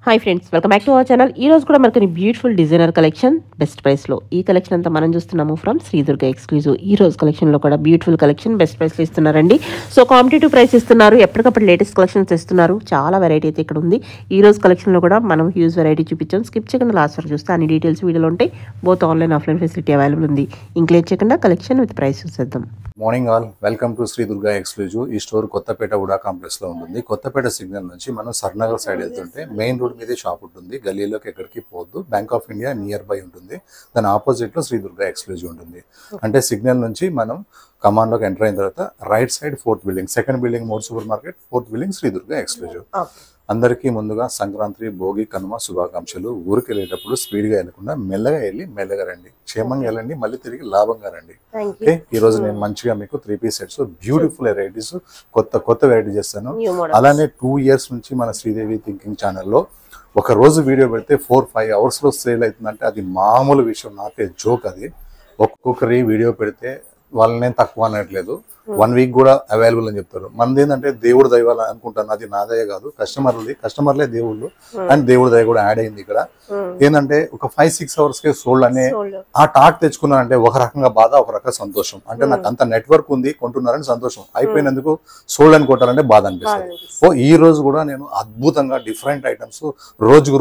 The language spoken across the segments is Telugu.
Hi friends, welcome back to our channel. ఈ రోజు కూడా మనకి బ్యూటిఫుల్ డిజైనర్ కలెక్షన్ బెస్ట్ ప్రైస్లో. ఈ కలెక్షన్ అంతా మనం చూస్తున్నాము ఫ్రమ్ శ్రీ దుర్గా ఎక్స్క్లూజివ్. ఈ రోజు కలెక్షన్లో కూడా బ్యూటిఫుల్ కలెక్షన్ బెస్ట్ ప్రైస్లో ఇస్తున్నారండి. సో కాంపిటేటివ్ ప్రైస్ ఇస్తున్నారు, ఎప్పటికప్పుడు లేటెస్ట్ కలెక్షన్స్ ఇస్తున్నారు. చాలా వెరైటీ అయితే ఇక్కడ ఉంది. ఈ రోజు కలెక్షన్లో కూడా మనం హ్యూజ్ వెరైటీ చూపించాం. స్కిప్ చేయకుండా లాస్ట్ వరకు చూస్తే అన్ని డీటెయిల్స్ వీడియోలో ఉంటాయి. Both online offline facility available ఉంది. ఇంక్లేట్ చేయకుండా కలెక్షన్ విత్ ప్రైస్ చూసేద్దాం. Morning all, welcome to Shri Durga exclusive. ఈ స్టోర్ కొత్తపేట ఉడా కాంప్లెక్స్ లో ఉంటుంది. కొత్తపేట సిగ్నల్ నుంచి మనం సర్నగర్ సైడ్ వెళ్తుంటే మెయిన్ రోడ్ మీదే షాప్ ఉంటుంది. గల్లీలోకి ఎక్కడికి పోద్దు. Bank of India near by ఉంటుంది. దాని ఆపోజిట్ లో శ్రీ దుర్గా ఎక్స్క్లూజివ్ ఉంటుంది. అంటే సిగ్నల్ నుంచి మనం కమాండ్ లోకి ఎంటర్ అయిన తర్వాత right side 4th building, 2nd building more super market, 4th building Shri Durga exclusive. అందరికీ ముందుగా సంక్రాంతి, భోగి, కనుమ శుభాకాంక్షలు. ఊరికి వెళ్ళేటప్పుడు స్పీడ్ గా వెళ్ళకుండా మెల్లగా వెళ్ళి మెల్లగా రండి. క్షేమంగా వెళ్ళండి, మళ్ళీ తిరిగి లాభంగా రండి. ఓకే, ఈ రోజు నేను మంచిగా మీకు 3-piece సెట్స్, బ్యూటిఫుల్ వెరైటీస్, కొత్త వెరైటీ చేస్తాను. అలానే 2 years నుంచి మన శ్రీదేవి థింకింగ్ ఛానల్లో ఒక రోజు వీడియో పెడితే 4-5 hours లో సేల్ అవుతుందంటే అది మామూలు విషయం. నాకే జోక్ అది. ఒక్కొక్కరి వీడియో పెడితే వాళ్ళని నేను తక్కువ అనట్లేదు. 1 week కూడా అవైలబుల్ అని చెప్తారు. మనది ఏంటంటే దేవుడు దయవాల అనుకుంటాను. అది నా దయ కాదు, కస్టమర్లే దేవుళ్ళు. అండ్ దేవుడు దయ కూడా యాడ్ అయింది ఇక్కడ. ఏంటంటే ఒక 5-6 hours కే సోల్డ్ అనే ఆ టాక్ తెచ్చుకున్నానంటే ఒక రకంగా బాధ, ఒక రకంగా సంతోషం. అంటే నాకు అంత నెట్వర్క్ ఉంది, కొంటున్నారని సంతోషం. అయిపోయినందుకు సోల్డ్ అని కొట్టాలంటే బాధ అనిపిస్తుంది. ఈ రోజు కూడా నేను అద్భుతంగా డిఫరెంట్ ఐటమ్స్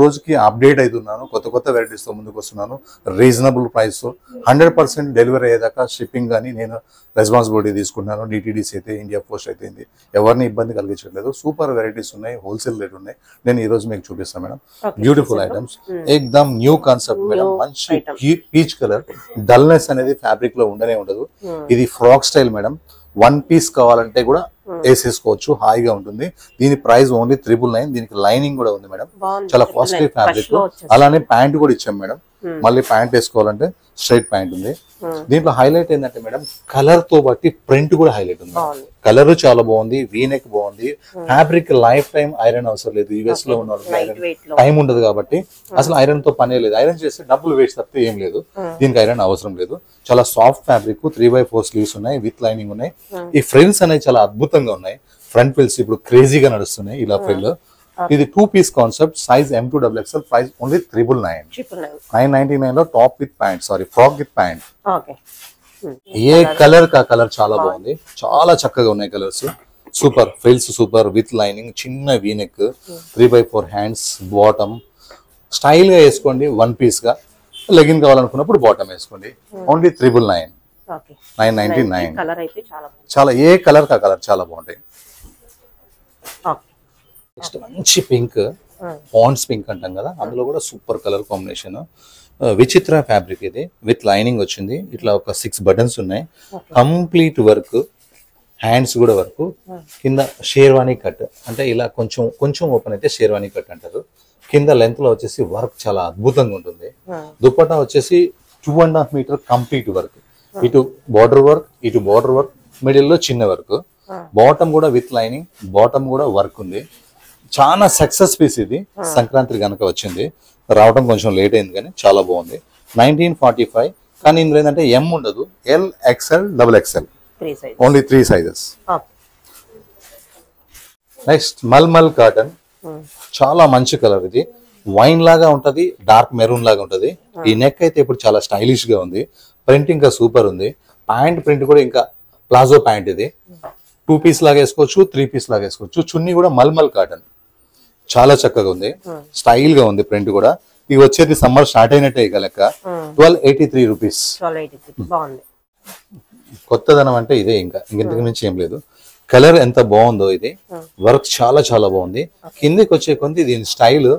రోజుకి అప్డేట్ అవుతున్నాను. కొత్త వెరైటీస్ తో ముందుకు వస్తున్నాను. రీజనబుల్ ప్రైస్, 100% డెలివరీ అయ్యేదాకా షిప్పింగ్ కానీ నేను రెస్పాన్సిబిలిటీ తీసుకుంటున్నాను. డిటిడిసి అయితే, ఇండియా పోస్ట్ అయితే ఎవరిని ఇబ్బంది కలిగించట్లేదు. సూపర్ వెరైటీస్ ఉన్నాయి, హోల్సేల్ రేట్ ఉన్నాయి. నేను ఈ రోజు మీకు చూపిస్తాను మేడం. బ్యూటిఫుల్ ఐటమ్స్, ఎక్దమ్ న్యూ కాన్సెప్ట్ మేడం. మంచి పీచ్ కలర్, డల్నెస్ అనేది ఫ్యాబ్రిక్ లో ఉండనే ఉండదు. ఇది ఫ్రాక్ స్టైల్ మేడం. 1 piece కావాలంటే కూడా వేసేసుకోవచ్చు, హాయిగా ఉంటుంది. దీని ప్రైస్ ఓన్లీ 999. దీనికి లైనింగ్ కూడా ఉంది మేడం. చాలా కాస్ట్లీ ఫ్యాబ్రిక్. అలానే ప్యాంట్ కూడా ఇచ్చాం మేడం. మళ్ళీ ప్యాంట్ వేసుకోవాలంటే స్ట్రైట్ ప్యాంట్ ఉంది. దీంట్లో హైలైట్ ఏంటంటే మేడం, కలర్ తో బట్టి ప్రింట్ కూడా హైలైట్ ఉంది. కలర్ చాలా బాగుంది, వీనెక్ బాగుంది. ఫ్యాబ్రిక్ లైఫ్ టైం ఐరన్ అవసరం లేదు. యూఎస్ లో ఉన్న టైం ఉండదు కాబట్టి అసలు ఐరన్ తో పనే లేదు. ఐరన్ చేస్తే డబ్బులు వేస్ట్ తప్పితే ఏం లేదు. దీనికి ఐరన్ అవసరం లేదు. చాలా సాఫ్ట్ ఫ్యాబ్రిక్, 3/4 స్లీవ్స్ ఉన్నాయి, విత్ లైనింగ్ ఉన్నాయి. ఈ ఫ్రిల్స్ అనేవి చాలా అద్భుతంగా ఉన్నాయి. ఫ్రంట్ ఫ్రిల్స్ ఇప్పుడు క్రేజీగా నడుస్తున్నాయి. ఇలా ఫ్రిల్. ఇది 2-piece concept, size M2XXL, price only 999 లో top with pant, frock with pant. A colour కా కలర్ చాలా బాగుంది. చాలా చక్కగా ఉన్నాయి colours. Super frills, super with lining, చిన్న వీనెక్, 3/4 హ్యాండ్స్, బాటమ్. స్టైల్ గా వేసుకోండి. 1 piece గా లెగిన్ కావాలనుకున్నప్పుడు బాటమ్ వేసుకోండి. ఓన్లీ 999. చాలా ఏ కలర్ కా కలర్ చాలా బాగుంటాయి. నెక్స్ట్ మంచి పింక్, పాండ్స్ పింక్ అంటాం కదా, అందులో కూడా సూపర్ కలర్ కాంబినేషన్. విచిత్ర ఫ్యాబ్రిక్ ఇది, విత్ లైనింగ్ వచ్చింది. ఇట్లా ఒక 6 buttons ఉన్నాయి. కంప్లీట్ వర్క్, హ్యాండ్స్ కూడా వర్క్. కింద షేర్వానీ కట్, అంటే ఇలా కొంచెం ఓపెన్ అయితే షేర్వానీ కట్ అంటారు. కింద లెంత్ లో వచ్చేసి వర్క్ చాలా అద్భుతంగా ఉంటుంది. దుపట్టా వచ్చేసి 2.5 meter కంప్లీట్ వర్క్. ఇటు బార్డర్ వర్క్, మిడిల్ లో చిన్న వర్క్. బాటమ్ కూడా విత్ లైనింగ్, బాటమ్ కూడా వర్క్ ఉంది. చాలా సక్సెస్ పీస్ ఇది. సంక్రాంతి కనుక వచ్చింది, రావడం కొంచెం లేట్ అయింది కానీ చాలా బాగుంది. 1945. కానీ ఇందులో ఏంటంటే M ఉండదు, L, XL, XXL, only 3 sizes. Next mulmul cotton, చాలా మంచి కలర్. ఇది వైన్ లాగా ఉంటది, డార్క్ మెరూన్ లాగా ఉంటది. ఈ నెక్ అయితే ఇప్పుడు చాలా స్టైలిష్ గా ఉంది. ప్రింట్ ఇంకా సూపర్ ఉంది. ప్యాంట్ ప్రింట్ కూడా ఇంకా ప్లాజో ప్యాంట్. ఇది 2 piece లాగా వేసుకోవచ్చు, 3 piece లాగా వేసుకోవచ్చు. చున్నీ కూడా మల్మల్ కాటన్, చాలా చక్కగా ఉంది. స్టైల్ గా ఉంది. ప్రింట్ కూడా. ఇవి వచ్చేది సమ్మర్ స్టార్ట్ అయినట్టే ఇక లెక్క. 1283 rupees. కొత్తదనం అంటే ఇదే, ఇంకా ఇంతకు మించి ఏం లేదు. కలర్ ఎంత బాగుందో. ఇది వర్క్ చాలా బాగుంది. కిందికి వచ్చే కొంది దీని స్టైల్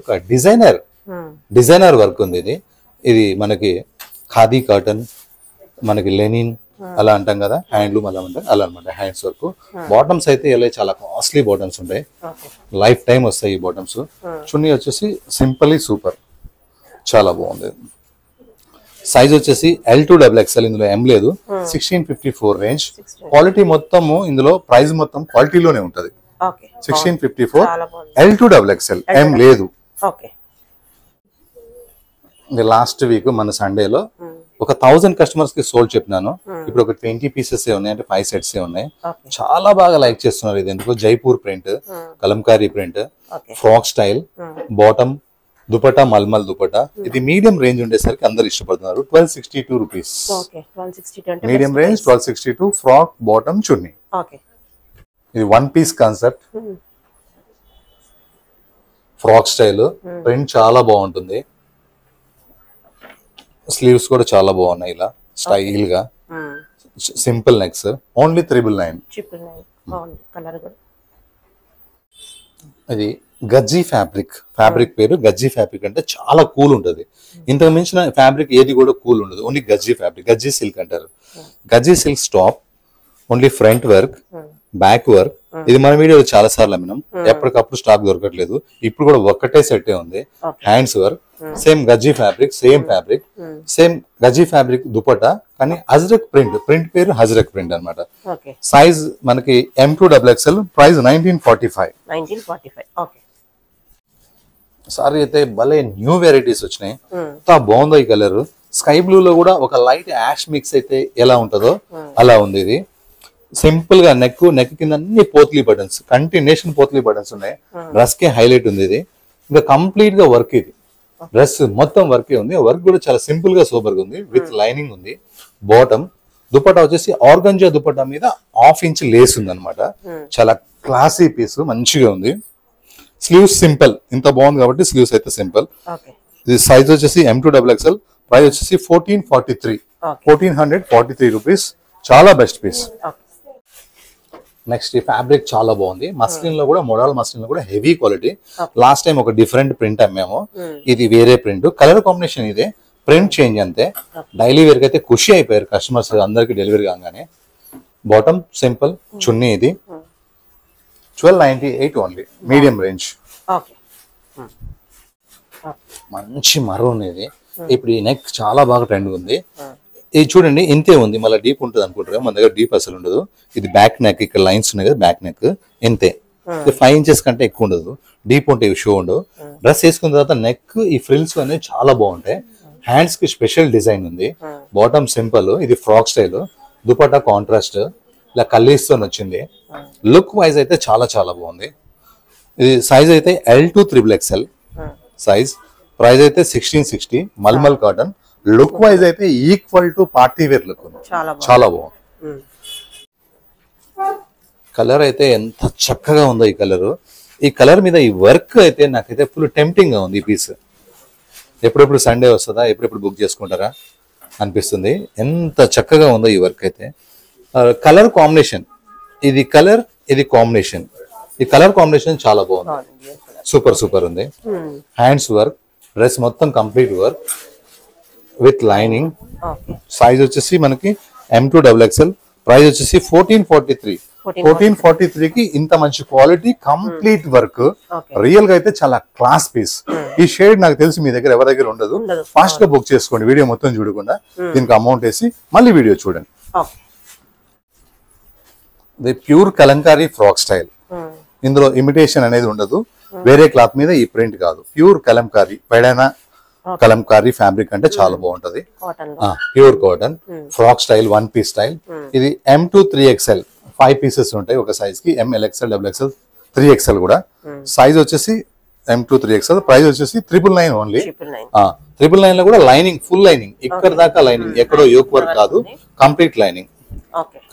డిజైనర్ వర్క్ ఉంది. ఇది మనకి ఖాదీ కాటన్, మనకి లెనిన్ అలా అంటాం కదా, హ్యాండ్లూమ్ అలా అంటాం, అలా అనమాట. Hands work. బాటమ్స్ అయితే ఇలా చాలా కాస్ట్లీ బాటమ్స్ ఉంటాయి, లైఫ్ టైం వస్తాయి ఈ బాటమ్స్. చున్నీ వచ్చేసి సింపుల్లీ సూపర్, చాలా బాగుంది. సైజ్ వచ్చేసి L2XXL, ఇందులో M లేదు. 1654 రేంజ్. క్వాలిటీ మొత్తము ఇందులో ప్రైస్ మొత్తం క్వాలిటీలోనే ఉంటది. 1654 L2XXL, M లేదు. లాస్ట్ వీక్ మన సండేలో ఒక 1000 customers కి సోల్డ్ చెప్పినాను. ఇప్పుడు ఒక 20 pieces ఉన్నాయి, అంటే 5 sets ఉన్నాయి. చాలా బాగా లైక్ చేస్తున్నారు. ఇది ఎందుకో Jaipur print, Kalamkari print, frock style, bottom dupatta mulmul dupatta. ఇది మీడియం రేంజ్ ఉండేసరికి అందరు ఇష్టపడుతున్నారు. 1262 rupees. Medium range 1262. Frock bottom chunni. ఇది 1 piece concept, frock style. Print చాలా బాగుంటుంది. స్లీవ్స్ కూడా చాలా బాగున్నాయి ఇలా స్టైల్ గా. Simple necks. ఓన్లీ 999. ఇది గజ్జీ ఫ్యాబ్రిక్ పేరు గజ్జీ ఫ్యాబ్రిక్. అంటే చాలా కూల్ ఉంటుంది. ఇంతకు మించిన ఫ్యాబ్రిక్ ఏది కూడా కూల్ ఉండదు. ఓన్లీ గజ్జీ ఫ్యాబ్రిక్, గజ్జీ సిల్క్ అంటారు. గజ్జీ silk top, only front work, back work. ఇది మన వీడియోలో చాలా సార్లు అమ్మినాం. ఎప్పటికప్పుడు స్టాక్ దొరకట్లేదు. ఇప్పుడు కూడా ఒక్కటే సెట్ ఉంది. Hands work, same గజ్జీ fabric, same గజ్జీ fabric dupatta, కానీ హజ్రక్ ప్రింట్ పేరు హజ్రక్ ప్రింట్ అనమాట. సైజ్ మనకి M2XXL. ప్రైస్ 1945. సారీ అయితే భలే న్యూ వెరైటీస్ వచ్చినాయి. ఎంత బాగుందో ఈ కలర్. స్కై బ్లూ లో కూడా ఒక లైట్ యాష్ మిక్స్ అయితే ఎలా ఉంటుందో అలా ఉంది. ఇది సింపుల్ గా నెక్ కింద అన్ని potli buttons, continuation potli buttons ఉన్నాయి. డ్రెస్ కి హైలైట్ ఉంది ఇది. ఇంకా కంప్లీట్ గా వర్క్. ఇది డ్రెస్ మొత్తం వర్కే ఉంది. వర్క్ కూడా చాలా సింపుల్ గా సూపర్ గా ఉంది. విత్ లైనింగ్ ఉంది. బాటమ్ దుపట్టా వచ్చేసి ఆర్గంజా దుపట్టా మీద 1/2 ఇంచ్ లేస్ ఉంది అనమాట. చాలా క్లాసీ పీస్, మంచిగా ఉంది. Sleeves simple. ఇంత బాగుంది కాబట్టి స్లీవ్స్ అయితే సింపుల్. ఇది సైజ్ వచ్చేసి M2XXL. ప్రైస్ వచ్చేసి 1443 రూపీస్. చాలా బెస్ట్ పీస్. నెక్స్ట్ ఈ ఫ్యాబ్రిక్ చాలా బాగుంది. మస్లిన్ లో కూడా, మోడల్ మస్లిన్ లో కూడా హెవీ క్వాలిటీ. లాస్ట్ టైం ఒక డిఫరెంట్ ప్రింట్ అమ్మాము. ఇది వేరే ప్రింట్. కలర్ కాంబినేషన్ ఇదే, ప్రింట్ చేంజ్ అంతే. డైలీ వేర్ కి అయితే ఖుషి అయిపోయారు కస్టమర్స్ అందరికి డెలివరీ కాగానే. బాటమ్ సింపుల్, చున్నీ ఇది 1298 ఓన్లీ. Medium range. మంచి మరూన్ ఇది. ఇప్పుడు ఈ నెక్ చాలా బాగా ట్రెండ్ ఉంది. ఇది చూడండి ఇంతే ఉంది. మళ్ళీ డీప్ ఉంటుంది అనుకుంటారు, మన దగ్గర డీప్ అసలు ఉండదు. ఇది బ్యాక్ నెక్, ఇక్కడ లైన్స్ ఉన్నాయి కదా బ్యాక్ నెక్, ఇంతే. 5 ఇంచెస్ కంటే ఎక్కువ ఉండదు. డీప్ ఉంటే షో ఉండవు. డ్రెస్ వేసుకున్న తర్వాత నెక్ ఈ ఫ్రిల్స్ అనేవి చాలా బాగుంటాయి. హ్యాండ్స్ కి స్పెషల్ డిజైన్ ఉంది. Bottom simple. ఇది ఫ్రాక్ స్టైల్. దుపట్టా కాంట్రాస్ట్ ఇలా కల్లీస్తో వచ్చింది. లుక్ వైజ్ అయితే చాలా చాలా బాగుంది. ఇది సైజ్ అయితే L2XXL సైజ్. ప్రైస్ అయితే 1660. మల్మల్ కాటన్. లుక్ వైజ్ అయితే equal to party wear look ఉంది. చాలా బాగుంది. కలర్ అయితే ఎంత చక్కగా ఉందో ఈ కలర్. ఈ కలర్ మీద ఈ వర్క్ అయితే నాకైతే ఫుల్ టెంప్టింగ్ గా ఉంది. ఈ పీస్ ఎప్పుడెప్పుడు సండే వస్తుందా, ఎప్పుడెప్పుడు బుక్ చేసుకుంటారా అనిపిస్తుంది. ఎంత చక్కగా ఉందో ఈ వర్క్ అయితే. కలర్ కాంబినేషన్, ఇది కలర్, ఇది కాంబినేషన్. ఈ కలర్ కాంబినేషన్ చాలా బాగుంది. సూపర్ ఉంది. హ్యాండ్స్ వర్క్, డ్రెస్ మొత్తం complete work with lining. Size వచ్చేసి మనకి M2XXL. ప్రైస్ వచ్చేసి 1443 కి ఇంత మంచి క్వాలిటీ, కంప్లీట్ వర్క్. రియల్ గా అయితే చాలా క్లాస్ పీస్. ఈ షేడ్ నాకు తెలిసి మీ దగ్గర ఎవరి దగ్గర ఉండదు. ఫాస్ట్ గా బుక్ చేసుకోండి, వీడియో మొత్తం చూడకుండా. దీనికి అమౌంట్ వేసి మళ్ళీ వీడియో చూడండి. ఇది ప్యూర్ కలంకారీ ఫ్రాక్ స్టైల్. ఇందులో ఇమిటేషన్ అనేది ఉండదు. వేరే క్లాత్ మీద ఈ ప్రింట్ కాదు. ప్యూర్ కలంకారీ, పెడైనా కలంకారీ ఫ్యాబ్రిక్ అంటే చాలా బాగుంటది. Pure cotton frock style, 1 piece style. ఇది M2XXL. 5 పీసెస్ ఉంటాయి ఒక సైజ్ కి. MLXL, XXL, 3XL కూడా. సైజ్ వచ్చేసి M2XXL. ప్రైస్ వచ్చేసి 999 ఓన్లీ. 999 లో కూడా లైనింగ్, ఫుల్ లైనింగ్, ఇక్కడ దాకా లైనింగ్, ఎక్కడో యోక్ వర్క్ కాదు, complete lining.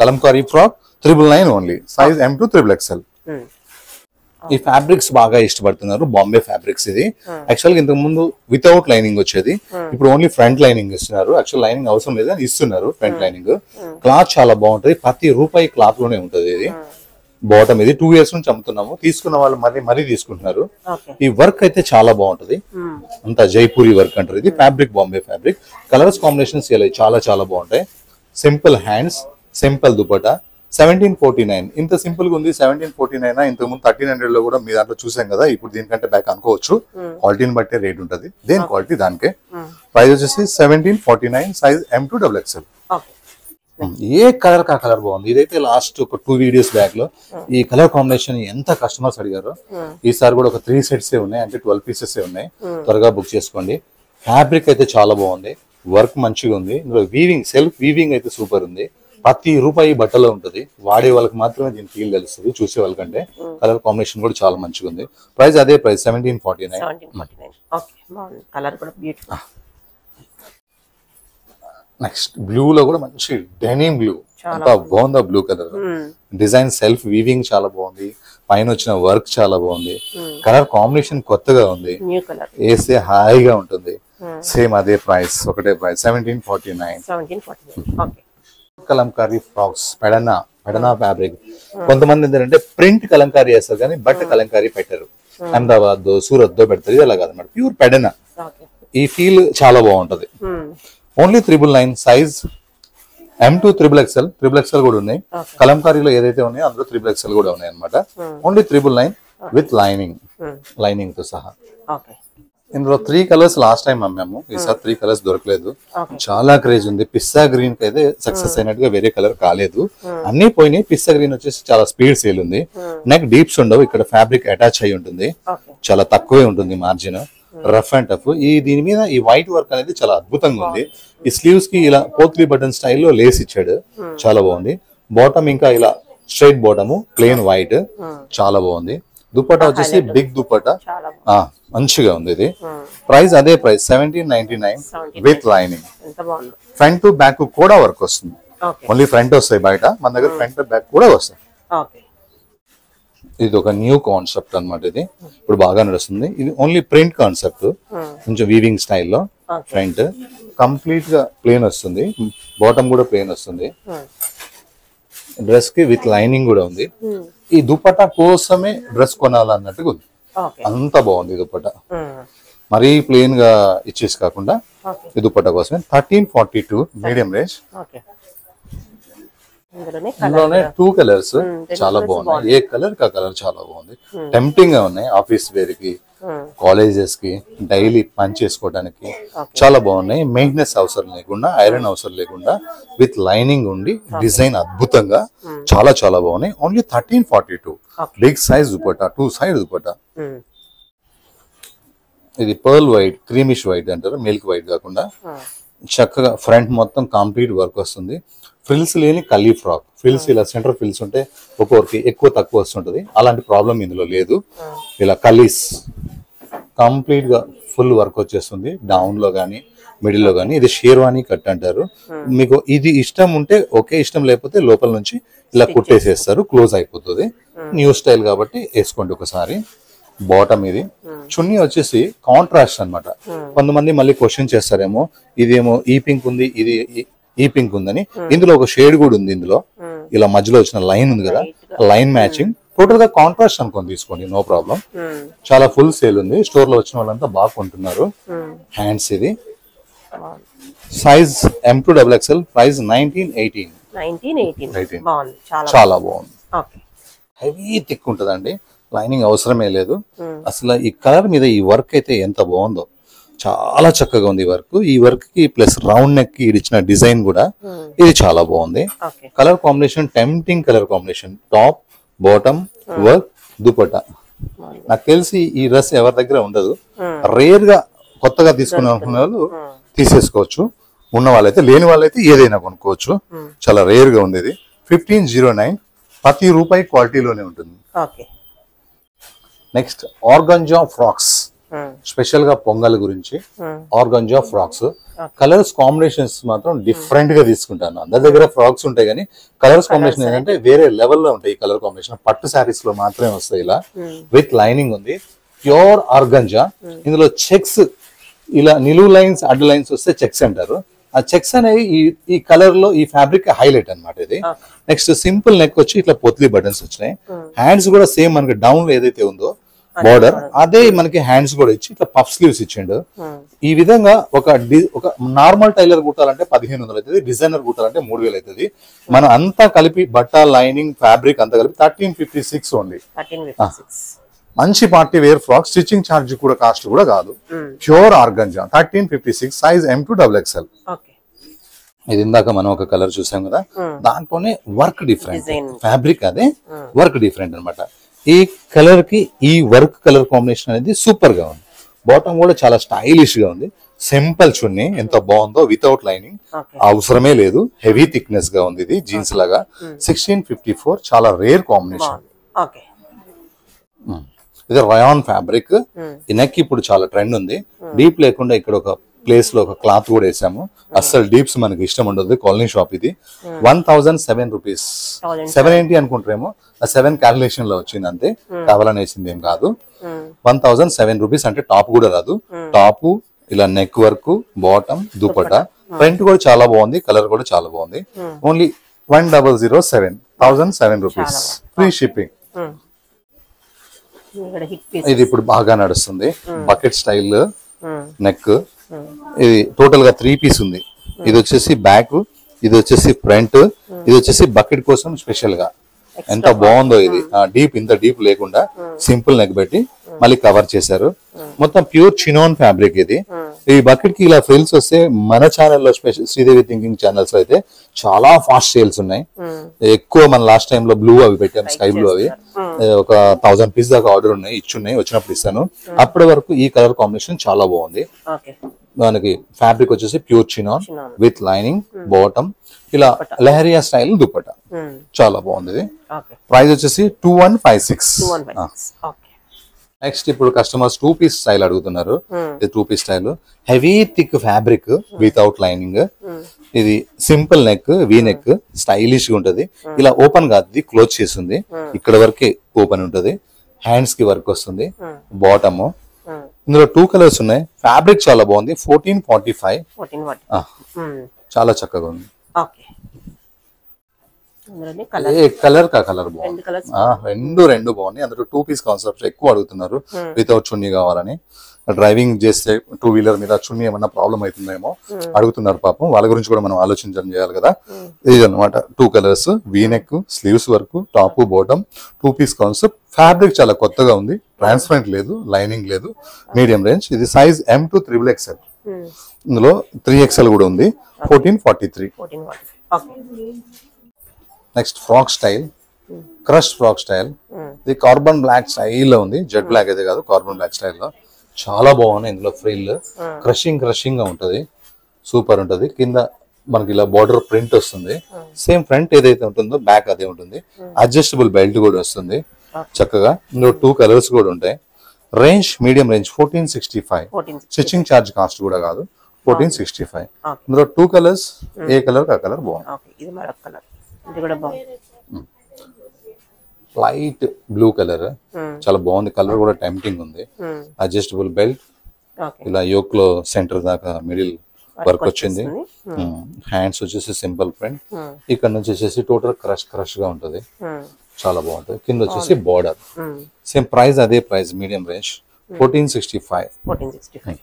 Kalamkari frock 999 only. Size M2XXL. ఈ ఫ్యాబ్రిక్స్ బాగా ఇష్టపడుతున్నారు. బాంబే ఫ్యాబ్రిక్స్. ఇది యాక్చువల్ గా ఇంతకు ముందు వితౌట్ లైనింగ్ వచ్చేది. ఇప్పుడు ఓన్లీ ఫ్రంట్ లైనింగ్ ఇస్తున్నారు. యాక్చువల్ లైనింగ్ అవసరం లేదా ఇస్తున్నారు ఫ్రంట్ లైనింగ్. క్లాత్ చాలా బాగుంటది. ప్రతి రూపాయి క్లాత్ లోనే ఉంటది. ఇది బాటమ్. ఇది 2 years నుంచి అమ్ముతున్నాము. తీసుకున్న వాళ్ళు మరీ తీసుకుంటున్నారు. ఈ వర్క్ అయితే చాలా బాగుంటది. అంతా జైపూరి వర్క్ అంటారు. ఇది fabric Bombay fabric. Colours combinations చాలా చాలా బాగుంటాయి. Simple hands, simple dupatta. 1749. ఇంత సింపుల్ గా ఉంది. 1749 ఇంతకు ముందు 1300 లో కూడా మీ దాంట్లో చూసాం కదా. ఇప్పుడు దీనికంటే బ్యాక్ అనుకోవచ్చు. క్వాలిటీని బట్టే రేట్ ఉంటది. దేని క్వాలిటీ దానికే. ప్రైస్ వచ్చేసి 1749. Size M2XXL. ఏ కలర్ కా కలర్ బాగుంది. ఇదైతే లాస్ట్ ఒక 2 వీడియోస్ బ్యాక్ లో ఈ కలర్ కాంబినేషన్ ఎంత కస్టమర్స్ అడిగారు. ఈసారి కూడా ఒక 3 సెట్స్ ఉన్నాయి, అంటే 12 పీసెస్ ఉన్నాయి. త్వరగా బుక్ చేసుకోండి. ఫ్యాబ్రిక్ అయితే చాలా బాగుంది. వర్క్ మంచిగా ఉంది. ఇందులో వీవింగ్, సెల్ఫ్ వీవింగ్ అయితే సూపర్ ఉంది. ప్రతి రూపాయి బట్టలో ఉంటుంది. వాడే వాళ్ళకి మాత్రమే దీని ఫీల్ తెలుస్తుంది, చూసే వాళ్ళకంటే. కలర్ కాంబినేషన్ కూడా చాలా మంచిగా ఉంది. ప్రైస్ అదే ప్రైస్ 1749. కలర్ కూడా బ్యూటిఫుల్. నెక్స్ట్ బ్లూ లో కూడా మంచి డెనిమ్ బ్లూ, ఎంత బాగుందా blue colour. Design self weaving చాలా బాగుంది, పైన వచ్చిన వర్క్ చాలా బాగుంది. కలర్ కాంబినేషన్ కొత్తగా ఉంది, వేస్తే హాయిగా ఉంటుంది. సేమ్ అదే ప్రైస్, ఒకటే price 1749. Kalamkari frocks, Pedana fabric. కొంతమంది ఏంటంటే ప్రింట్ కలంకారీ వేస్తారు కానీ బట్ కలంకారీ పెట్టరు. అహ్మదాబాద్ సూరత్ దో పెడతారు, ఇది అలా కాదన్నమాట, ప్యూర్ పెడనా. ఈ ఫీల్ చాలా బాగుంటది. Only 999 size M to XXL కూడా ఉన్నాయి. కలంకారీలో ఏదైతే ఉన్నాయో అందులో XXL కూడా ఉన్నాయి అనమాట. ఓన్లీ 999 విత్ లైనింగ్ తో సహా. ఇందులో 3 కలర్స్ లాస్ట్ టైం అమ్మాము, ఈసారి 3 కలర్స్ దొరకలేదు. చాలా క్రేజ్ ఉంది. పిస్తా గ్రీన్ కి అయితే సక్సెస్ అయినట్టుగా వేరే కలర్ కాలేదు, అన్ని పోయినాయి. పిస్తా గ్రీన్ వచ్చేసి చాలా స్పీడ్ సేల్ ఉంది. నెక్ డీప్స్ ఉండవు, ఇక్కడ ఫ్యాబ్రిక్ అటాచ్ అయి ఉంటుంది, చాలా తక్కువే ఉంటుంది మార్జిన్. Rough and tough. దీని మీద ఈ వైట్ వర్క్ అనేది చాలా అద్భుతంగా ఉంది. ఈ స్లీవ్స్ కి ఇలా పోత్లీ బటన్ స్టైల్లో లేస్ ఇచ్చాడు, చాలా బాగుంది. బాటమ్ ఇంకా ఇలా స్ట్రైట్ బాటమ్, ప్లెయిన్ వైట్, చాలా బాగుంది. దుపట్టా వచ్చేసి బిగ్ దుపట్టా, మంచిగా ఉంది. ఇది ప్రైస్ అదే price 1799 with lining. Front to back కూడా వర్క్ వస్తుంది. ఓన్లీ ఫ్రంట్ వస్తాయి, బయట మన దగ్గర ఫ్రంట్ బ్యాక్ కూడా వస్తాయి. ఇది ఒక న్యూ కాన్సెప్ట్ అన్నమాట. ఇది ఇప్పుడు బాగా నడుస్తుంది. ఇది ఓన్లీ ప్రింట్ కాన్సెప్ట్, కొంచెం వీవింగ్ స్టైల్లో. ఫ్రంట్ కంప్లీట్ గా ప్లేన్ వస్తుంది, బాటమ్ కూడా ప్లేన్ వస్తుంది. డ్రెస్ కి విత్ లైనింగ్ కూడా ఉంది. ఈ దుపట్టా కోసమే డ్రెస్ కొనాలన్నట్టుగా ఉంది, అంత బాగుంది దుపట్టా. మరీ ప్లేన్ గా ఇచ్చేసి కాకుండా ఈ దుపట్టా కోసమే. 1342 మీడియం రేంజ్. ఇందులోనే 2 కలర్స్ చాలా బాగున్నాయి. ఏ కలర్ కా కలర్ చాలా బాగుంది, టెంప్టింగ్ గా ఉన్నాయి. ఆఫీస్ వేర్ కి, కాలేజెస్ కి, డైలీ పని చేసుకోవడానికి చాలా బాగున్నాయి. మెయింటెనెన్స్ అవసరం లేకుండా, ఐరన్ అవసరం లేకుండా, విత్ లైనింగ్ ఉండి, డిజైన్ అద్భుతంగా చాలా చాలా బాగున్నాయి. Only 1342 big size dupatta, 2 side dupatta. ఇది పర్ల్ వైట్, క్రీమిష్ వైట్ అంటారు, మిల్క్ వైట్ కాకుండా చక్కగా ఫ్రంట్ మొత్తం కంప్లీట్ వర్క్ వస్తుంది. ఫ్రిల్స్ లేని కలీ ఫ్రాక్. ఫ్రిల్స్ ఇలా సెంటర్ ఫ్రిల్స్ ఉంటే ఒక్కొక్కరికి ఎక్కువ తక్కువ వస్తుంటది, అలాంటి ప్రాబ్లం ఇందులో లేదు. ఇలా కలీస్ కంప్లీట్ గా ఫుల్ వర్క్ వచ్చేస్తుంది, డౌన్ లో గానీ మిడిల్ లో గానీ. ఇది షేర్వానీ కట్ అంటారు. మీకు ఇది ఇష్టం ఉంటే ఓకే, ఇష్టం లేకపోతే లోపల నుంచి ఇలా కుట్టేసేస్తారు, క్లోజ్ అయిపోతుంది. న్యూ స్టైల్ కాబట్టి వేసుకోండి ఒకసారి. బాటమ్ ఇది. చున్నీ వచ్చేసి కాంట్రాస్ట్ అన్నమాట. కొంతమంది మళ్ళీ క్వశ్చన్ చేస్తారేమో, ఇదేమో ఈ పింక్ ఉంది, ఇది ఈ పింక్ ఉందని. ఇందులో ఒక షేడ్ కూడా ఉంది. ఇందులో ఇలా మధ్యలో వచ్చిన లైన్ ఉంది కదా, లైన్ మ్యాచింగ్. టోటల్ గా కాంట్రాస్ట్ అనుకొని తీసుకోండి, నో ప్రాబ్లం. చాలా ఫుల్ సేల్ ఉంది, స్టోర్ లో వచ్చిన వాళ్ళంతా బాగా కొంటున్నారు. హ్యాండ్స్ ఇది size M to XXL, price 1918. చాలా బాగుంది. హెవీ థిక్ ఉంటదండి, లైనింగ్ అవసరమే లేదు అసలు. ఈ కలర్ మీద ఈ వర్క్ అయితే ఎంత బాగుందో, చాలా చక్కగా ఉంది వర్క్. ఈ వర్క్ కి ప్లస్ రౌండ్ నెక్ కి ఇచ్చిన డిజైన్ కూడా ఇది చాలా బాగుంది. Colour combination tempting colour combination. Top, bottom, work, dupatta. నాకు తెలిసి ఈ డ్రెస్ ఎవరి దగ్గర ఉండదు, రేర్ గా కొత్తగా తీసుకునే వాళ్ళు తీసేసుకోవచ్చు. ఉన్న వాళ్ళైతే, లేని వాళ్ళైతే ఏదైనా కొనుక్కోవచ్చు. చాలా రేర్ గా ఉంది ఇది. 1509, ప్రతి రూపాయి క్వాలిటీలోనే ఉంటుంది. నెక్స్ట్ ఆర్గంజా ఫ్రాక్స్, స్పెషల్ గా పొంగల్ గురించి ఆర్గంజా ఫ్రాక్స్. కలర్స్ కాంబినేషన్స్ మాత్రం డిఫరెంట్ గా తీసుకుంటాను. అందరి దగ్గర ఫ్రాక్స్ ఉంటాయి కానీ కలర్స్ కాంబినేషన్ ఏంటంటే వేరే లెవెల్లో ఉంటాయి. ఈ కలర్ కాంబినేషన్ పట్టు శారీస్ లో మాత్రమే వస్తాయి. ఇలా విత్ లైనింగ్ ఉంది, ప్యూర్ ఆర్గంజా. ఇందులో చెక్స్, ఇలా నిలువు లైన్స్, అడ్డు లైన్స్ వస్తే చెక్స్ అంటారు. ఆ చెక్స్ అనేవి ఈ కలర్ లో, ఈ ఫ్యాబ్రిక్ హైలైట్ అనమాట ఇది. నెక్స్ట్ సింపుల్ నెక్ వచ్చి ఇట్లా పోత్లీ బటన్స్ వచ్చినాయి. హ్యాండ్స్ కూడా సేమ్ మనకి డౌన్ లో ఏదైతే ఉందో బార్డర్, అదే మనకి హ్యాండ్స్ కూడా ఇచ్చి ఇట్లా పఫ్ స్లీవ్స్ ఇచ్చిండు. ఈ విధంగా ఒక నార్మల్ టైలర్ కుట్టాలంటే 1500 అవుతుంది, డిజైనర్ కుట్టాలంటే 3000 అవుతుంది. మనం అంతా కలిపి బట్ట, లైనింగ్, ఫ్యాబ్రిక్ అంతా కలిపి 1356 ఓన్లీ. మంచి party wear frock. Stitching charge కూడా కాస్ట్ కూడా కాదు. Pure organza 1356, size M to XXL. ఇది ఇందాక మనం ఒక కలర్ చూసాం కదా, దాంట్లోనే వర్క్ డిఫరెంట్, ఫ్యాబ్రిక్ అదే, వర్క్ డిఫరెంట్ అనమాట. ఈ కలర్ కి ఈ వర్క్ కలర్ కాంబినేషన్ అనేది సూపర్ గా ఉంది. బాటమ్ కూడా చాలా స్టైలిష్ గా ఉంది. సింపుల్ చున్నీ ఎంత బాగుందో, వితౌట్ లైనింగ్, అవసరమే లేదు. హెవీ థిక్నెస్ గా ఉంది ఇది, జీన్స్ లాగా. 1654, చాలా రేర్ కాంబినేషన్. ఇది రయాన్ ఫ్యాబ్రిక్. ఈ నెక్ ఇప్పుడు చాలా ట్రెండ్ ఉంది. డీప్ లేకుండా ఇక్కడ ఒక ప్లేస్ లో ఒక క్లాత్ కూడా వేసాము. అస్సలు డీప్స్ మనకి ఇష్టం ఉండదు. కాలనీ షాప్ ఇది. 1007 రూపీస్. 780 అనుకుంటారేమో, ఆ 7 క్యాల్కులేషన్ లో వచ్చింది అంతే, కావాలని వేసింది ఏం కాదు. 1007 రూపీస్ అంటే టాప్ కూడా రాదు. టాప్ ఇలా neck work, bottom, dupatta, print కూడా చాలా బాగుంది, కలర్ కూడా చాలా బాగుంది. Only 1007, 1007 rupees, free shipping. ఇది ఇప్పుడు బాగా నడుస్తుంది. Bucket style neck. ఇది టోటల్ గా 3 పీస్ ఉంది. ఇది వచ్చేసి బ్యాక్, ఇది వచ్చేసి ఫ్రంట్, ఇది వచ్చేసి బకెట్ కోసం స్పెషల్ గా. ఎంత బాగుందో ఇది. డీప్, ఇంత డీప్ లేకుండా సింపుల్ నెక్ పెట్టి మళ్ళీ కవర్ చేశారు. మొత్తం ప్యూర్ చినోన్ ఫ్యాబ్రిక్ ఇది. ఈ బకెట్ కి ఇలా ఫ్రిల్స్ వస్తే మన ఛానల్లో, స్పెషల్ శ్రీదేవి థింకింగ్ ఛానల్స్ అయితే చాలా ఫాస్ట్ సేల్స్ ఉన్నాయి. ఎక్కువ మన లాస్ట్ టైం లో బ్లూ అవి పెట్టాం, స్కై బ్లూ అవి. ఒక 1000 పీస్ దాకా ఆర్డర్ ఉన్నాయి, ఇచ్చున్నాయి, వచ్చినప్పుడు ఇస్తాను. అప్పటి వరకు ఈ కలర్ కాంబినేషన్ చాలా బాగుంది. మనకి ఫ్యాబ్రిక్ వచ్చేసి pure chinon with lining, bottom, ఇలా లెహరియా స్టైల్ దుపట్టా, చాలా బాగుంది. ప్రైస్ వచ్చేసి 2156. నెక్స్ట్ ఇప్పుడు కస్టమర్స్ 2 పీస్ స్టైల్ అడుగుతున్నారు. ఇది 2 piece style, heavy thick fabric without lining. ఇది simple neck, V neck, stylish గా ఉంటది. ఇలా ఓపెన్ కాదు, ఇది క్లోజ్ చేస్తుంది. ఇక్కడ వరకే ఓపెన్ ఉంటది. హ్యాండ్స్ కి వర్క్ వస్తుంది. బాటమ్, ఇందులో 2 కలర్స్ ఉన్నాయి. ఫ్యాబ్రిక్ చాలా బాగుంది. 1445, చాలా చక్కగా ఉంది. ఏ కలర్ కా కలర్ బాగుంది. రెండు బాగున్నాయి. అందులో 2 పీస్ కాన్సెప్ట్ ఎక్కువ అడుగుతున్నారు. వితౌట్ చున్నీ కావాలని. డ్రైవింగ్ చేస్తే 2 వీలర్ మీద చున్నీ ఏమన్నా ప్రాబ్లం అవుతుందేమో అడుగుతున్నారు పాపం. వాళ్ళ గురించి కూడా మనం ఆలోచించడం చేయాలి కదా. ఇది అనమాట 2 colours, V neck, sleeves work, top, bottom, 2 piece concept. Fabric చాలా కొత్తగా ఉంది. ట్రాన్స్పరెంట్ లేదు, లైనింగ్ లేదు, మీడియం రేంజ్. ఇది సైజ్ M to XXL. ఇందులో 3XL కూడా ఉంది. 1443. Next frock style, crush frock style. ఇది కార్బన్ బ్లాక్ స్టైల్ లో ఉంది. జెడ్ బ్లాక్ అయితే కాదు, కార్బన్ బ్లాక్ స్టైల్ లో చాలా బాగున్నాయి. ఇందులో ఫ్రిల్ క్రషింగ్ గా ఉంటది, సూపర్ ఉంటది. కింద మనకి ఇలా బార్డర్ ప్రింట్ వస్తుంది. సేమ్ ఫ్రంట్ ఏదైతే ఉంటుందో బ్యాక్ అదే ఉంటుంది. అడ్జస్టబుల్ బెల్ట్ కూడా వస్తుంది చక్కగా. ఇందులో 2 కలర్స్ కూడా ఉంటాయి. Range medium range 1465. Stitching charge cost కూడా కాదు, 1465. ఇందులో 2 కలర్స్, ఏ కలర్ ఆ కలర్ బాగుంది. లైట్ బ్లూ కలర్, చాలా బాగుంది. కలర్ కూడా టెంప్టింగ్ ఉంది. అడ్జస్టబుల్ బెల్ట్, ఇలా యోక్ లో సెంటర్ దాకా మిడిల్ వర్క్ వచ్చింది. హ్యాండ్స్ వచ్చేసి సింపుల్ ప్రింట్. ఇక్కడ నుంచి వచ్చేసి టోటల్ క్రష్ గా ఉంటది, చాలా బాగుంటది. కింద వచ్చేసి బార్డర్. సేమ్ ప్రైస్, అదే ప్రైస్, మీడియం రేంజ్ 1465.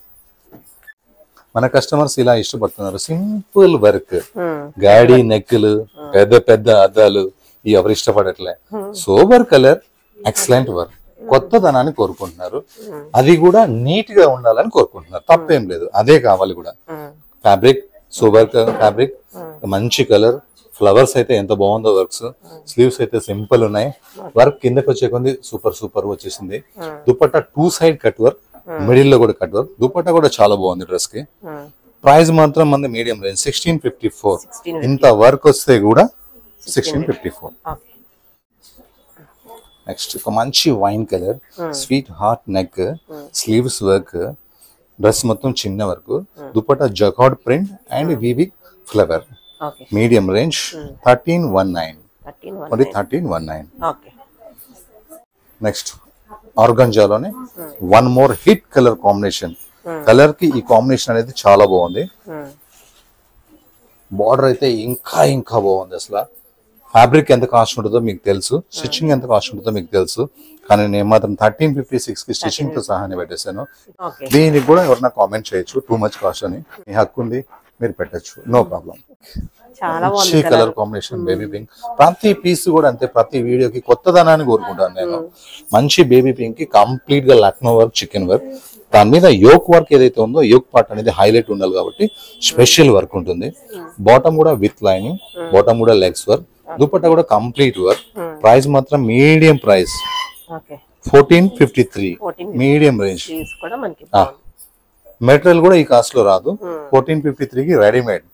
మన కస్టమర్స్ ఇలా ఇష్టపడుతున్నారు. సింపుల్ వర్క్, గాడి నెక్లు, పెద్ద పెద్ద అద్దాలు, ఈ ఎవరు ఇష్టపడట్లే. సోబర్ కలర్, ఎక్సలెంట్ వర్క్, కొత్తదనాన్ని కోరుకుంటున్నారు. అది కూడా నీట్ గా ఉండాలని కోరుకుంటున్నారు. తప్పేం లేదు, అదే కావాలి కూడా. ఫ్యాబ్రిక్ సోబర్ ఫ్యాబ్రిక్, మంచి కలర్. ఫ్లవర్స్ అయితే ఎంత బాగుందో వర్క్స్. స్లీవ్స్ అయితే సింపుల్ ఉన్నాయి. వర్క్ కిందకి వచ్చే కొంది సూపర్ వచ్చేసింది. Dupatta 2 side cut work, middle లో కూడా కట్ వర్క్. దుపట్టా కూడా చాలా బాగుంది డ్రెస్ కి. ప్రైస్ మాత్రం మంది మీడియం రేంజ్ 1654. ఇంత వర్క్ వస్తే కూడా 1654. నెక్స్ట్ ఒక మంచి wine colour, sweetheart neck, sleeves work, dress మొత్తం చిన్న work. Dupatta jacquard print and weaving flower. Medium range 1319. 1319. Next ఆర్గంజాలోనే 1 more hit colour combination. Colour కి ఈ కాంబినేషన్ అనేది చాలా బాగుంది. బార్డర్ అయితే ఇంకా బాగుంది. అసలు ఫ్యాబ్రిక్ ఎంత కాస్ట్ ఉంటుందో మీకు తెలుసు, స్టిచ్చింగ్ ఎంత కాస్ట్ ఉంటుందో మీకు తెలుసు. కానీ నేను మాత్రం 1356 కి స్టిచ్చింగ్ తో సహాయం పెట్టేశాను. దీనికి కూడా ఎవరన్నా కామెంట్ చేయొచ్చు, టూ మచ్ కాస్ట్ అని. మీ హక్కు ఉంది, మీరు పెట్టచ్చు, నో ప్రాబ్లం. మంచి కలర్ కాంబినేషన్, బేబీ పింక్. ప్రతి పీస్ కూడా అంతే, ప్రతి వీడియోకి కొత్తదనాన్ని కోరుకుంటాను నేను. మంచి బేబీ పింక్ కి కంప్లీట్ గా లక్నో వర్క్, చికెన్ వర్క్. దాని మీద యోక్ వర్క్ ఏదైతే ఉందో, యోక్ పార్ట్ అనేది హైలైట్ ఉండాలి కాబట్టి స్పెషల్ వర్క్ ఉంటుంది. బాటమ్ కూడా విత్ లైనింగ్, బాటమ్ కూడా లెగ్స్ వర్క్, దుపట్టా కూడా కంప్లీట్ వర్క్. ప్రైస్ మాత్రం medium price 1453. Medium range. Material కూడా ఈ కాస్ట్ లో రాదు. 1453 కి రెడీమేడ్.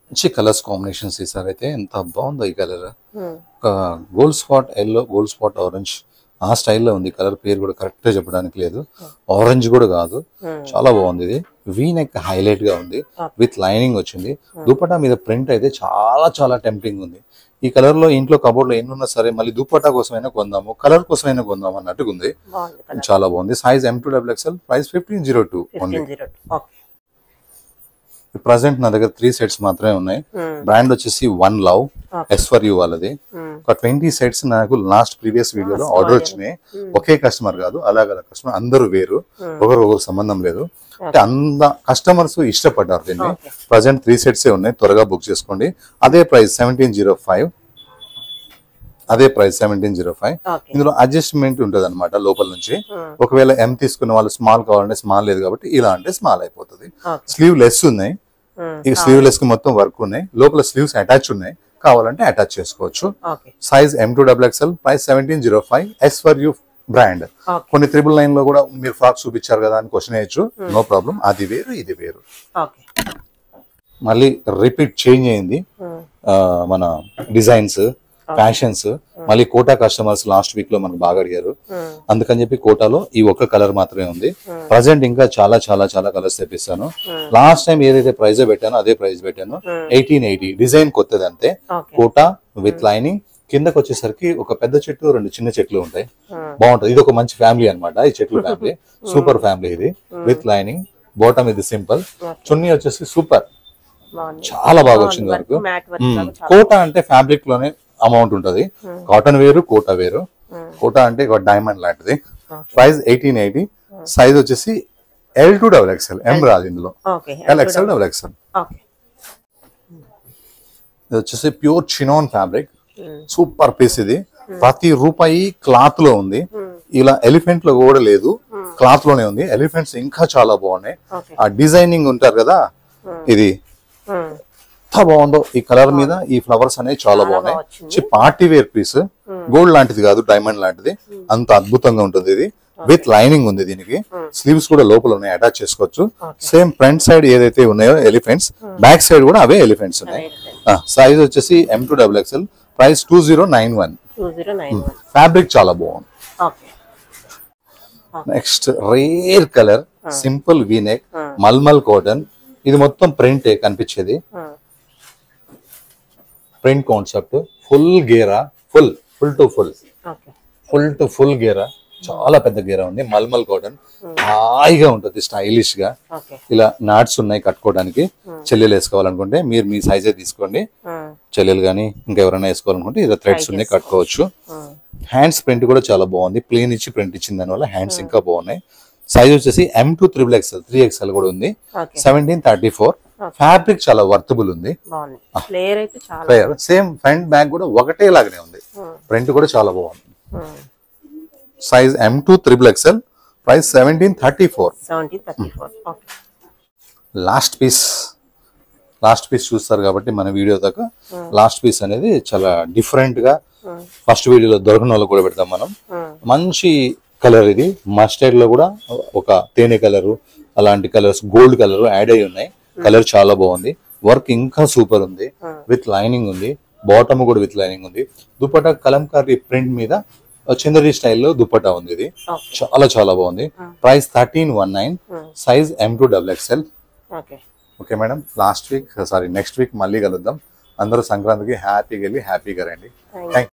మంచి కలర్స్ కాంబినేషన్స్ ఈసారి అయితే ఎంత బాగుందో ఈ కలర్. ఒక gold spot yellow, gold spot orange ఆ స్టైల్లో ఉంది. కలర్ పేరు కూడా కరెక్ట్ గా చెప్పడానికి లేదు. ఆరెంజ్ కూడా కాదు, చాలా బాగుంది. ఇది వీ నెక్ హైలైట్ గా ఉంది, విత్ లైనింగ్ వచ్చింది. దుపట్టా మీద ప్రింట్ అయితే చాలా చాలా టెంప్టింగ్ ఉంది. ఈ కలర్ లో ఇంట్లో కబోర్డ్ లో ఎన్నున్నా సరే మళ్ళీ దుపట్టా కోసమైనా కొందాము, కలర్ కోసమైనా కొందాము అన్నట్టుగా ఉంది. చాలా బాగుంది. Size M2XL, price 1502 only. Present నా దగ్గర 3 సెట్స్ మాత్రమే ఉన్నాయి. బ్రాండ్ వచ్చేసి వన్ లవ్, S4U వాళ్ళది. ఒక 20 సెట్స్ నాకు లాస్ట్ ప్రీవియస్ వీడియోలో ఆర్డర్ వచ్చినాయి. ఒకే కస్టమర్ కాదు, అలాగ కస్టమర్, అందరూ వేరు, ఒకరు సంబంధం లేదు. అంటే అంత కస్టమర్స్ ఇష్టపడ్డారు దీన్ని. ప్రజెంట్ 3 సెట్సే ఉన్నాయి, త్వరగా బుక్ చేసుకోండి. అదే ప్రైస్ 1705. అదే ప్రైస్ 1705. ఇందులో అడ్జస్ట్మెంట్ ఉంటది అనమాట లోపల నుంచి. ఒకవేళ M తీసుకున్న వాళ్ళు స్మాల్ కావాలంటే స్మాల్ లేదు కాబట్టి ఇలా అంటే స్మాల్ అయిపోతుంది. స్లీవ్ లెస్ ఉన్నాయి, ఈ స్లీవ్ లెస్ కి మొత్తం వర్క్ ఉన్నాయి. లోపల స్లీవ్స్ అటాచ్ ఉన్నాయి, కావాలంటే అటాచ్ చేసుకోవచ్చు. Size M2XL, price 1705. S4U brand. కొన్ని 999 లో కూడా మీరు ఫ్రాక్స్ చూపించారు కదా అని క్వశ్చన్ వేయచ్చు, నో ప్రాబ్లం. అది వేరు, ఇది వేరు. మళ్ళీ రిపీట్ చేంజ్ అయింది మన డిజైన్స్, ఫ్యాషన్స్. మళ్ళీ కోటా కస్టమర్స్ లాస్ట్ వీక్ లో మనకు బాగా అడిగారు, అందుకని చెప్పి కోటాలో ఈ ఒక్క కలర్ మాత్రమే ఉంది. ప్రజెంట్ ఇంకా చాలా చాలా చాలా కలర్స్ తెప్పిస్తాను. లాస్ట్ టైం ఏదైతే ప్రైస్ పెట్టానో అదే ప్రైస్ పెట్టాను, 1880. డిజైన్ కొత్తది అంతే. Kota with lining. కిందకి వచ్చేసరికి ఒక పెద్ద చెట్టు, 2 చిన్న చెట్లు ఉంటాయి. బాగుంటది. ఇది ఒక మంచి ఫ్యామిలీ అనమాట, ఈ చెట్లు ఫ్యామిలీ. సూపర్ ఫ్యామిలీ ఇది. With lining. బాటమ్ ఇది సింపుల్. చున్నీ వచ్చేసి సూపర్, చాలా బాగా వచ్చింది వర్క్. కోటా అంటే ఫ్యాబ్రిక్ లోనే అమౌంట్ ఉంటది. కాటన్ వేరు, కోటా వేరు. కోటా అంటే ఒక డైమండ్ లాంటిది. ప్రైస్ 1880. సైజ్ వచ్చేసి L2XL. M రాదు ఇందులో, LXL. ఇది వచ్చేసి pure chinon fabric, super piece ఇది. ప్రతి రూపాయి క్లాత్ లో ఉంది. ఇలా ఎలిఫెంట్ లో కూడా లేదు, క్లాత్ లోనే ఉంది. ఎలిఫెంట్స్ ఇంకా చాలా బాగున్నాయి. ఆ డిజైనింగ్ ఉంటారు కదా, ఇది ఎంత బాగుందో. ఈ కలర్ మీద ఈ ఫ్లవర్స్ అనేవి చాలా బాగున్నాయి. పార్టీ వేర్ పీస్, గోల్డ్ లాంటిది కాదు, డైమండ్ లాంటిది. అంత అద్భుతంగా ఉంటుంది. ఇది విత్ లైనింగ్ ఉంది. దీనికి స్లీవ్స్ కూడా లోపల ఉన్నాయి, అటాచ్ చేసుకోవచ్చు. సేమ్ ఫ్రంట్ సైడ్ ఏదైతే ఉన్నాయో ఎలిఫెంట్స్, బ్యాక్ సైడ్ కూడా అవే ఎలిఫెంట్స్ ఉన్నాయి. సైజ్ వచ్చేసి M2XL, ప్రైస్ 2091. ఫ్యాబ్రిక్ చాలా బాగుంది. Next rare colour, simple V neck, mulmul cotton. ఇది మొత్తం ప్రింట్ కనిపించేది, ప్రింట్ కాన్సెప్ట్. ఫుల్ గేరా, ఫుల్ టు ఫుల్ గేరా, చాలా పెద్ద గేరా ఉంది. మల్మల్ కాటన్, హాయిగా ఉంటుంది, స్టైలిష్ గా. ఇలా నాట్స్ ఉన్నాయి కట్టుకోవడానికి. చెల్లెలు వేసుకోవాలనుకుంటే మీరు మీ సైజే తీసుకోండి. చెల్లెలు కానీ ఇంకెవరైనా వేసుకోవాలనుకుంటే ఇలా థ్రెడ్స్ ఉన్నాయి, కట్టుకోవచ్చు. హ్యాండ్స్ ప్రింట్ కూడా చాలా బాగుంది, ప్లేన్ ఇచ్చి ప్రింట్ ఇచ్చిన దాని వల్ల హ్యాండ్స్ ఇంకా బాగున్నాయి. సైజ్ వచ్చేసి M2XXL, 3XL కూడా ఉంది. 1734. ఫ్యాబ్రిక్ చాలా వర్తబుల్ ఉంది. సేమ్ ఫ్రంట్ బ్యాక్ కూడా ఒకటే లాగానే ఉంది. ప్రింట్ కూడా చాలా బాగుంది. Size M2XXL, price 1734. Last piece చూస్తారు కాబట్టి మన వీడియో దాకా లాస్ట్ పీస్ అనేది చాలా డిఫరెంట్ గా ఫస్ట్ వీడియోలో దొరకని వాళ్ళు కూడా పెడతాం మనం. మంచి కలర్ ఇది. మస్టర్డ్ లో కూడా ఒక తేనె కలరు, అలాంటి కలర్స్, గోల్డ్ కలర్ యాడ్ అయి ఉన్నాయి. కలర్ చాలా బాగుంది. వర్క్ ఇంకా సూపర్ ఉంది. విత్ లైనింగ్ ఉంది. బాటమ్ కూడా విత్ లైనింగ్ ఉంది. దుపట్టా కలంకారీ ప్రింట్ మీద చందరి స్టైల్లో దుపట్టా ఉంది. ఇది చాలా చాలా బాగుంది. Price 1319. Size M2XL. Okay madam, next week మళ్ళీ కలుద్దాం. అందరూ సంక్రాంతికి హ్యాపీగా వెళ్ళి హ్యాపీగా రండి.